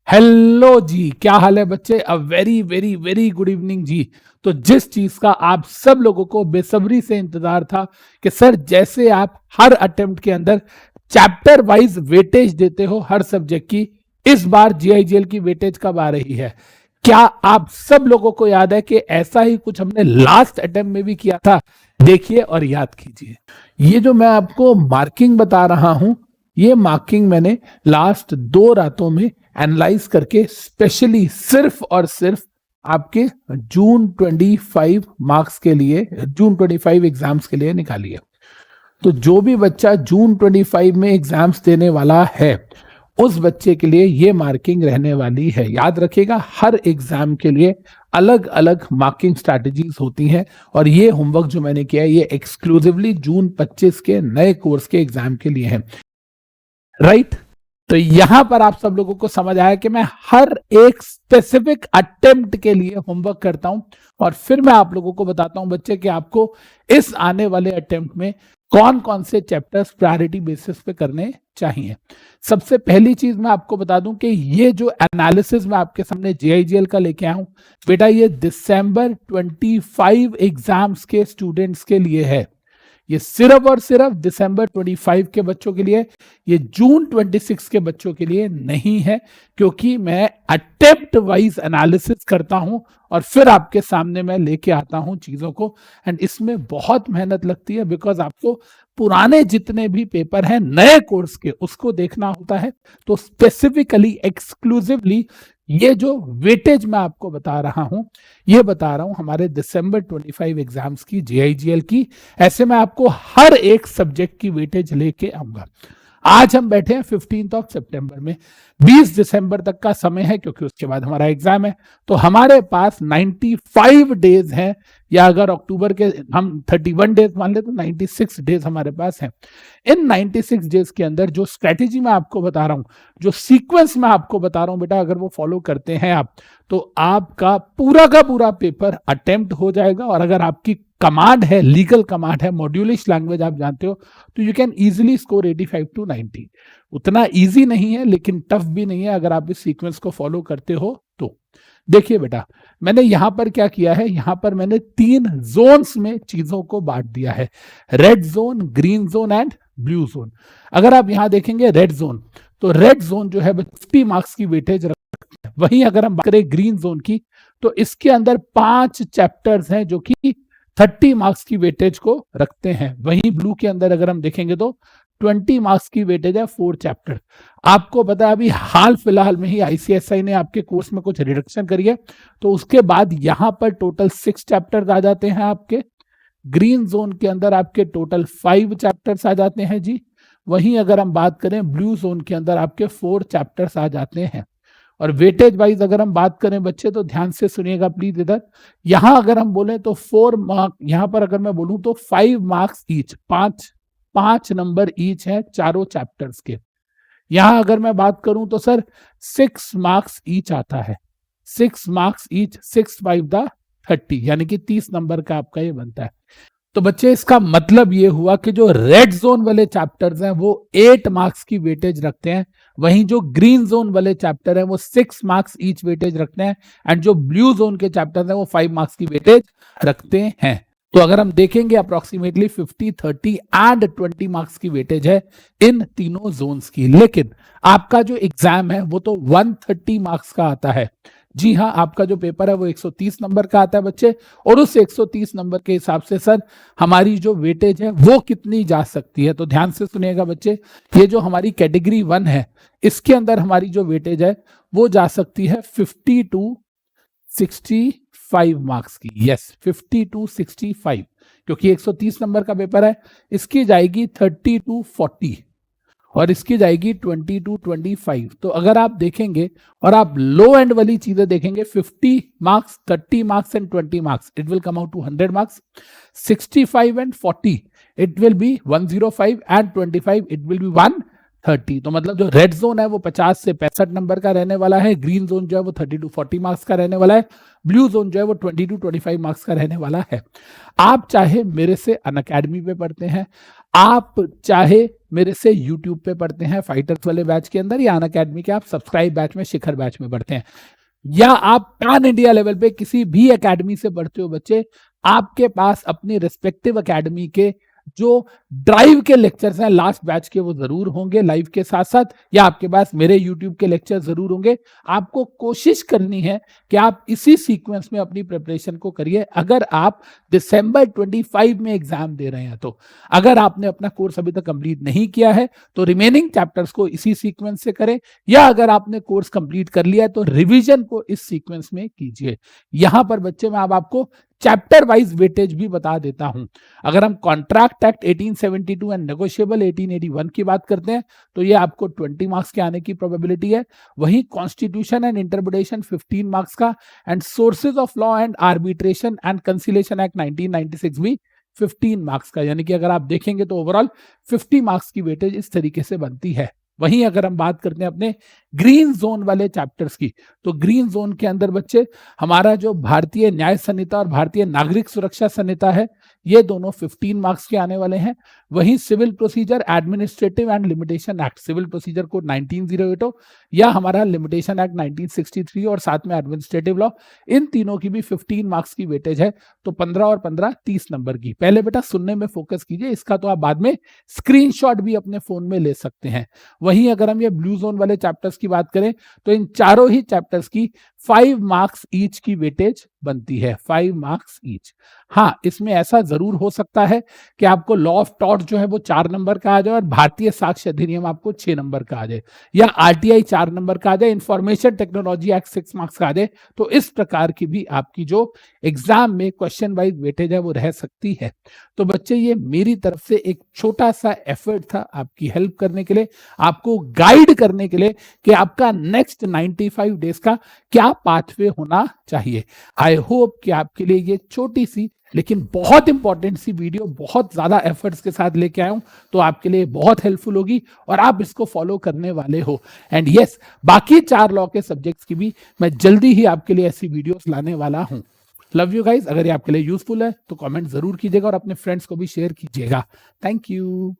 Hello जी, क्या हाल है बच्चे? A very very very good evening जी। तो जिस चीज का आप सब लोगों को बेसब्री से इंतजार था कि सर जैसे आप हर अटेम्प्ट के अंदर चैप्टर वाइज वेटेज देते हो हर सब्जेक्ट की, इस बार जीआईजीएल की वेटेज कब आ रही है? क्या आप सब लोगों को याद है कि ऐसा ही कुछ हमने लास्ट अटेम्प्ट में भी किया था? देखिए और याद कीजिए। ये जो मैं आपको मार्किंग बता रहा हूं, ये मार्किंग मैंने लास्ट 2 रातों में एनालाइज करके स्पेशली सिर्फ और सिर्फ आपके जून 25 मार्क्स के लिए, जून 25 एग्जाम्स के लिए निकाली है। तो जो भी बच्चा जून 25 में एग्जाम्स देने वाला है, उस बच्चे के लिए ये मार्किंग रहने वाली है। याद रखिएगा, हर एग्जाम के लिए अलग अलग मार्किंग स्ट्रैटेजीज होती हैं, और ये होमवर्क जो मैंने किया है ये एक्सक्लूसिवली जून 25 के नए कोर्स के एग्जाम के लिए है। राइट? तो यहां पर आप सब लोगों को समझ आया कि मैं हर एक स्पेसिफिक अटेम्प्ट के लिए होमवर्क करता हूं, और फिर मैं आप लोगों को बताता हूं बच्चे कि आपको इस आने वाले अटेम्प्ट में कौन कौन से चैप्टर्स प्रायोरिटी बेसिस पे करने चाहिए। सबसे पहली चीज मैं आपको बता दूं कि ये जो एनालिसिस मैं आपके सामने जेआईजीएल का लेके आया हूं बेटा, ये दिसंबर 25 एग्जाम्स के स्टूडेंट्स के लिए है। ये सिर्फ और सिर्फ दिसंबर 25 के बच्चों के लिए, ये जून 26 के बच्चों के लिए नहीं है, क्योंकि मैं अटेम्प्ट वाइज एनालिसिस करता हूं और फिर आपके सामने मैं लेके आता हूं चीजों को। एंड इसमें बहुत मेहनत लगती है, बिकॉज आपको पुराने जितने भी पेपर हैं नए कोर्स के उसको देखना होता है। तो स्पेसिफिकली एक्सक्लूसिवली ये जो वेटेज मैं आपको बता रहा हूं, ये बता रहा हूं हमारे दिसंबर 25 एग्जाम्स की, जेआईजीएल की। ऐसे मैं आपको हर एक सब्जेक्ट की वेटेज लेके आऊंगा। आज हम बैठे हैं 15 सितंबर में, 20 दिसंबर तक का समय है, क्योंकि उसके बाद हमारा एग्जाम है। तो हमारे पास 95 डेज हैं, या अगर अक्टूबर के हम 31 डेज मान ले तो 96 डेज हमारे पास हैं। इन 96 डेज के अंदर जो स्ट्रेटेजी मैं आपको बता रहा हूं, जो सीक्वेंस मैं आपको बता रहा हूं बेटा, अगर वो फॉलो करते हैं आप, तो आपका पूरा का पूरा पेपर अटेम्प्ट हो जाएगा। और अगर आपकी कमांड है, लीगल कमांड है, मॉड्यूलिश लैंग्वेज आप जानते हो, तो you can easily score 85 to 90। उतना इजी नहीं है लेकिन टफ भी नहीं है अगर आप इस सीक्वेंस को फॉलो करते हो तो। देखिए बेटा, मैंने यहां पर क्या किया है, यहां पर मैंने 3 जोन्स में चीजों को बांट दिया है, red zone, green zone and blue zone. अगर आप यहां देखेंगे रेड जोन, तो रेड जोन जो है 50 मार्क्स की वेटेज रखते हैं। वहीं अगर हम बात करें ग्रीन जोन की, तो इसके अंदर 5 चैप्टर्स हैं जो कि 30 मार्क्स की वेटेज को रखते हैं। वहीं ब्लू के अंदर अगर हम देखेंगे तो 20 मार्क्स की वेटेज है 4 चैप्टर। आपको पता है अभी हाल फिलहाल में ही आईसीएसआई ने आपके कोर्स में कुछ रिडक्शन करी है, तो उसके बाद यहां पर टोटल 6 चैप्टर्स आ जाते हैं आपके। ग्रीन जोन के अंदर आपके टोटल 5 चैप्टर्स आ जाते हैं जी। वहीं अगर हम बात करें ब्लू जोन के अंदर आपके 4 चैप्टर्स आ जाते हैं। और वेटेज वाइज अगर हम बात करें बच्चे, तो ध्यान से सुनिएगा प्लीज इधर। यहां अगर हम बोले तो 4 मार्क, यहां पर अगर मैं बोलूं तो 5 मार्क्स ईच, 5 नंबर ईच है चारों चैप्टर्स के। यहां अगर मैं बात करूं तो सर 6 मार्क्स ईच आता है, 6 मार्क्स ईच, 6 5 द 30, यानी कि 30 नंबर का आपका ये बनता है। तो बच्चे इसका मतलब ये हुआ कि जो रेड जोन वाले चैप्टर्स हैं वो 8 मार्क्स की वेटेज रखते हैं, वहीं जो ग्रीन जोन वाले चैप्टर हैं वो 6 मार्क्स ईच वेटेज रखते हैं, एंड जो ब्लू जोन के चैप्टर्स हैं वो 5 मार्क्स की वेटेज रखते हैं। तो अगर हम देखेंगे अप्रोक्सीमेटली 50, 30 एंड 20 मार्क्स की वेटेज है इन तीनों जोन्स की। लेकिन आपका जो एग्जाम है वो तो 130 मार्क्स का आता है। जी हाँ, आपका जो पेपर है वो 130 नंबर का आता है बच्चे, और उस 130 नंबर के हिसाब से सर हमारी जो वेटेज है वो कितनी जा सकती है। तो ध्यान से सुनिएगा बच्चे, ये जो हमारी कैटेगरी 1 है, इसके अंदर हमारी जो वेटेज है वो जा सकती है 50 to 65 मार्क्स की। यस, 50 to 65, क्योंकि 130 नंबर का पेपर है। इसकी जाएगी 30 to 40 और इसकी जाएगी 20 to 25। तो अगर आप देखेंगे और आप लो एंड वाली चीजें देखेंगे, 50 marks, 30 marks and 20 marks, it will come out to 100 marks. 65 and 40, it will be 105 and 25, it will be 1 30। तो मतलब जो रेड जोन है वो 50 से 65 नंबर का रहने वाला है, ग्रीन जोन जो है वो 30 टू 40 मार्क्स का रहने वाला है, ब्लू जोन जो है वो 20 टू 25 मार्क्स का रहने वाला है। आप चाहे मेरे से अनअकैडमी पे पढ़ते हैं, आप चाहे मेरे से यूट्यूब पे पढ़ते हैं फाइटर्स वाले बैच के अंदर, या अनअकैडमी के आप सब्सक्राइब बैच में, शिखर बैच में पढ़ते हैं, या आप पैन इंडिया लेवल पे किसी भी एकेडमी से पढ़ते हो बच्चे, आपके पास अपनी रिस्पेक्टिव एकेडमी के जो ड्राइव के लेक्चर्स हैं लास्ट बैच के वो जरूर होंगे लाइव के साथ साथ, या आपके पास मेरे यूट्यूब के लेक्चर जरूर होंगे। आपको कोशिश करनी है कि आप इसी सीक्वेंस में अपनी प्रिपरेशन को करिए। अगर आप दिसंबर 25 में एग्जाम दे रहे हैं, तो अगर आपने अपना कोर्स अभी तक कंप्लीट नहीं किया है तो रिमेनिंग चैप्टर्स को इसी सीक्वेंस से करें, या अगर आपने कोर्स कंप्लीट कर लिया है तो रिवीजन को इस सीक्वेंस में कीजिए। यहां पर बच्चे मैं अब आपको चैप्टर वाइज वेटेज भी बता देता हूं। अगर हम कॉन्ट्रैक्ट एक्ट 1872 एंड नेगोशिएबल 1881 की बात करते हैं तो ये आपको 20 मार्क्स के आने की प्रोबेबिलिटी है। वहीं कॉन्स्टिट्यूशन एंड इंटरप्रिटेशन 15 मार्क्स का, and sources of law and arbitration and conciliation act 1996 भी 15 मार्क्स का, यानी कि अगर आप देखेंगे तो ओवरऑल 50 मार्क्स की वेटेज इस तरीके से बनती है। वहीं अगर हम बात करते हैं अपने ग्रीन जोन वाले चैप्टर्स की, तो ग्रीन जोन के अंदर बच्चे हमारा जो भारतीय न्याय संहिता और भारतीय नागरिक सुरक्षा संहिता है, ये दोनों 15 मार्क्स के आने वाले हैं। वहीं civil procedure, administrative and limitation act, civil procedure code 1908 या हमारा लिमिटेशन एक्ट 1963 और साथ में एडमिनिस्ट्रेटिव लॉ, इन तीनों की भी 15 मार्क्स की वेटेज है। तो 15 और 15 30 नंबर की। पहले बेटा सुनने में फोकस कीजिए, इसका तो आप बाद में स्क्रीनशॉट भी अपने फोन में ले सकते हैं। वहीं अगर हम ये ब्लू जोन वाले चैप्टर्स की बात करें तो इन चारों ही चैप्टर्स की 5 मार्क्स ईच की वेटेज बनती है, 5 मार्क्स ईच। हाँ, इसमें ऐसा जरूर हो सकता है कि आपको लॉ ऑफ टॉर्ट जो है वो 4 नंबर का आ जाए और भारतीय साक्ष्य अधिनियम आपको 6 नंबर का आ जाए, या आरटीआई 4 नंबर का आ जाए, इंफॉर्मेशन टेक्नोलॉजी एक्ट 6 मार्क्स का आ जाए। तो इस प्रकार की भी आपकी जो एग्जाम में क्वेश्चन वाइज वेटेज है वो रह सकती है। तो बच्चे ये मेरी तरफ से एक छोटा सा एफर्ट था आपकी हेल्प करने के लिए, आपको गाइड करने के लिए कि आपका नेक्स्ट 95 डेज का क्या पाथवे होना चाहिए। आई होप कि आपके लिए ये छोटी सी लेकिन बहुत इंपॉर्टेंट सी वीडियो बहुत ज्यादा एफर्ट्स के साथ लेके आया हूं, तो आपके लिए बहुत हेल्पफुल होगी और आप इसको फॉलो करने वाले हो। एंड यस, बाकी 4 लॉ के सब्जेक्ट्स की भी मैं जल्दी ही आपके लिए ऐसी वीडियोस लाने वाला हूं। Love you guys. अगर ये आपके लिए यूजफुल है तो कमेंट जरूर कीजिएगा और अपने फ्रेंड्स को भी शेयर कीजिएगा। Thank you.